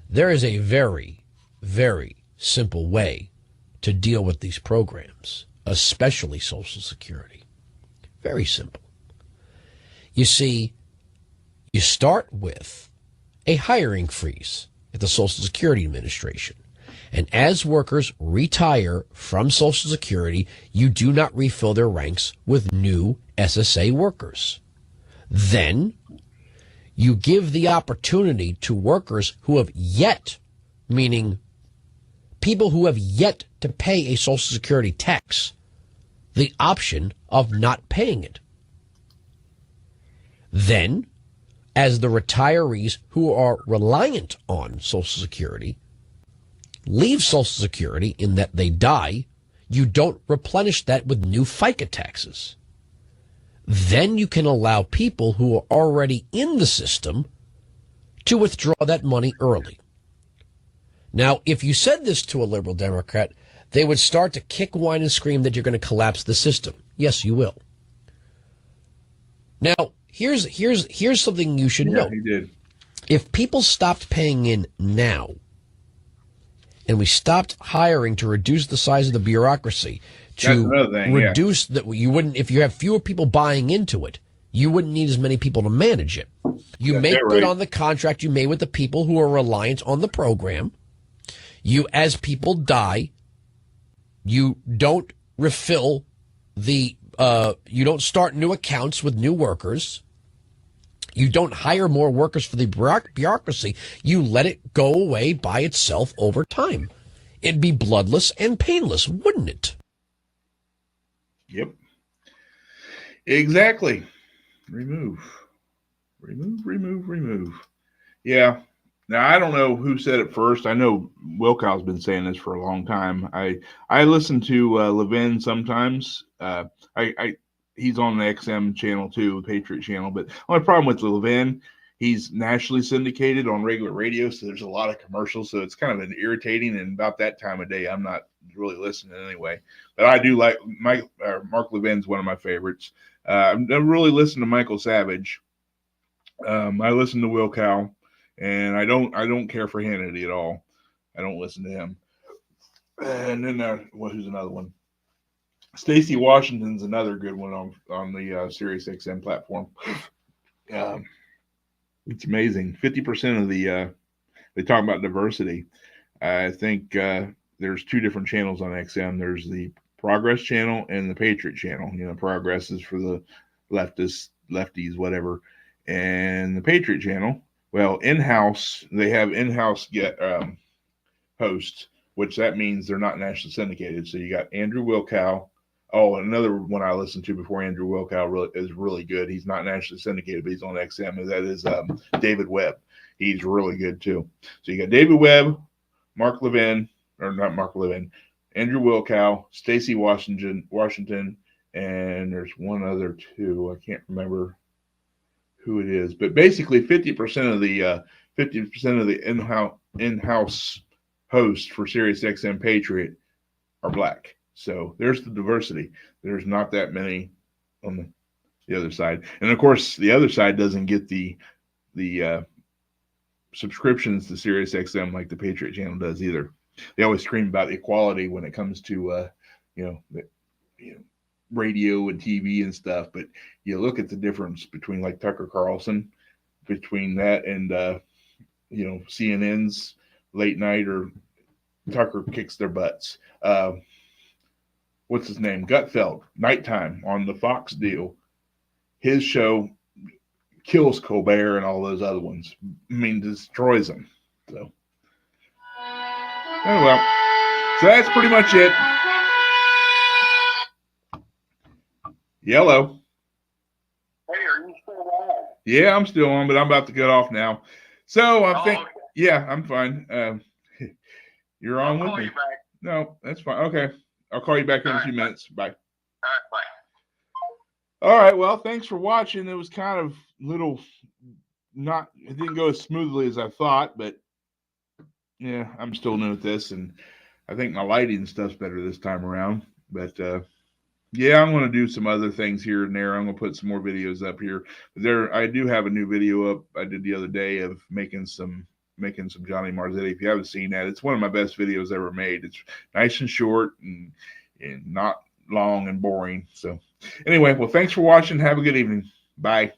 Speaker 9: there is a very, very simple way to deal with these programs, especially Social Security. Very simple. You see, you start with a hiring freeze at the Social Security Administration. And as workers retire from Social Security, you do not refill their ranks with new SSA workers. Then you give the opportunity to workers who have yet, meaning people who have yet to pay a Social Security tax, the option of not paying it. Then, as the retirees who are reliant on Social Security leave Social Security in that they die, you don't replenish that with new FICA taxes. Then you can allow people who are already in the system to withdraw that money early. Now, if you said this to a liberal Democrat, they would start to kick, whine, and scream that you're going to collapse the system. Yes, you will. Now, here's something you should know.
Speaker 1: He did.
Speaker 9: If people stopped paying in now, and we stopped hiring to reduce the size of the bureaucracy, to reduce that, you wouldn't, if you have fewer people buying into it, you wouldn't need as many people to manage it. You make good on the contract you made with the people who are reliant on the program. You, as people die, you don't refill you don't start new accounts with new workers. You don't hire more workers for the bureaucracy. You let it go away by itself over time. It'd be bloodless and painless, wouldn't it?
Speaker 1: Yep. Exactly. Remove. Yeah. Now, I don't know who said it first. I know Wilkow's been saying this for a long time. I listen to Levin sometimes. He's on the XM channel too, the Patriot channel. But the only problem with Levin, he's nationally syndicated on regular radio, so there's a lot of commercials. So it's kind of an irritating. And about that time of day, I'm not really listening anyway. But I do like Mark Levin's one of my favorites. I really listen to Michael Savage. I listen to Wilkow. And I don't care for Hannity at all. I don't listen to him. And then who's another one? Stacey Washington's another good one on the Sirius XM platform. It's amazing. 50% of the they talk about diversity. I think there's two different channels on XM. There's the Progress channel and the Patriot channel. You know, Progress is for the lefties, whatever, and the Patriot channel. Well, they have in-house hosts, which that means they're not nationally syndicated. So you got Andrew Wilkow. Oh, another one I listened to before Andrew Wilkow is really good. He's not nationally syndicated, but he's on XM. And that is David Webb. He's really good too. So you got David Webb, Mark Levin, or not Mark Levin, Andrew Wilkow, Stacey Washington, and there's one other too. I can't remember who it is, but basically 50% of the in-house hosts for Sirius XM Patriot are black. So there's the diversity. There's not that many on the other side, and of course the other side doesn't get the subscriptions to Sirius XM like the Patriot channel does either. They always scream about equality when it comes to radio and TV and stuff, but you look at the difference between like Tucker Carlson, between that and CNN's late night, or Tucker kicks their butts. What's his name? Gutfeld, nighttime on the Fox deal. His show kills Colbert and all those other ones. I mean, destroys them. So, oh well. So that's pretty much it. Yellow.
Speaker 10: Hey, are you still on?
Speaker 1: Yeah, I'm still on, but I'm about to get off now. So I think, okay. Yeah, I'm fine. You're on with me.
Speaker 10: You back.
Speaker 1: No, that's fine. Okay. I'll call you back in a few minutes. Bye.
Speaker 10: All right, bye.
Speaker 1: All right. Well, thanks for watching. It was kind of it didn't go as smoothly as I thought, but yeah, I'm still new at this, and I think my lighting and stuff's better this time around. But yeah, I'm going to do some other things here and there. I'm going to put some more videos up here. I do have a new video up I did the other day of making some Johnny Marzetti. If you haven't seen that, it's one of my best videos ever made. It's nice and short and not long and boring. So anyway, well, thanks for watching. Have a good evening. Bye.